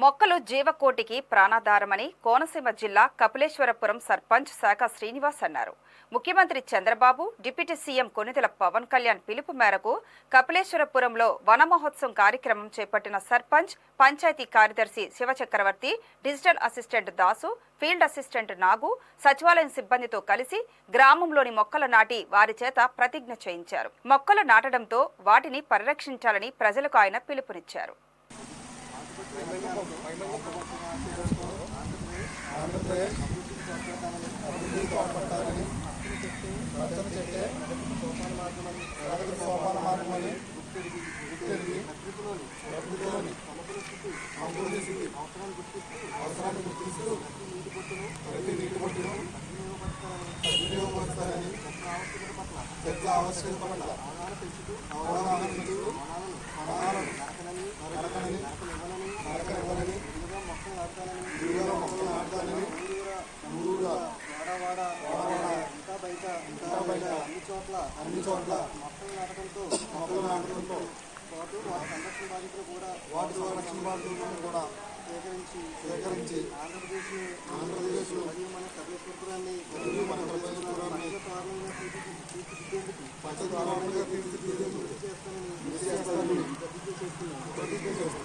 మొక్కలు జీవకోటికి ప్రాణాధారమని కోనసీమ జిల్లా కపిలేశ్వరపురం సర్పంచ్ శాఖ శ్రీనివాస్ అన్నారు. ముఖ్యమంత్రి చంద్రబాబు, డిప్యూటీ సీఎం కొణిదెల పవన్ కళ్యాణ్ పిలుపు మేరకు కపిలేశ్వరపురంలో వన మహోత్సవం కార్యక్రమం చేపట్టిన సర్పంచ్, పంచాయతీ కార్యదర్శి Sivachakravarthi, digital assistant Dasu, field assistant Nagu, సచివాలయం సిబ్బందితో కలిసి గ్రామంలోని మొక్కలు నాటి వారి చేత ప్రతిజ్ఞ చేయించారు. మొక్కలు నాటడంతో వాటిని పరిరక్షించాలని ప్రజలకు ఆయన పిలుపునిచ్చారు. ఆంధ్రప్రదేశ్ అభివృద్ధి తోడ్పడాలని రచన చెట్టే ప్రగతి సోపాన మార్గమని గుర్తిరిగి ప్రకృతిలోని సమృద్ధి స్థితి అవసరాన్ని గుర్తిస్తూ ప్రతి నీటి బొట్టును సద్వినియోగపరుస్తారని చెట్ల ఆవశ్యకత పట్ల అవగాహన పెంచుతూ వనాలను నరకనివ్వాలని విలువలో మొక్కలు నాటాలని ఊరూరా వాడ ఇంకా బయట అన్ని చోట్ల మొక్కలు నాటడంతో పాటు వాటి సంరక్షణ బాధ్యతలను కూడా సేకరించి ఆంధ్రప్రదేశ్ మరియు మన కపిలేశ్వరపురాన్ని తీర్చిదిద్దేందుకు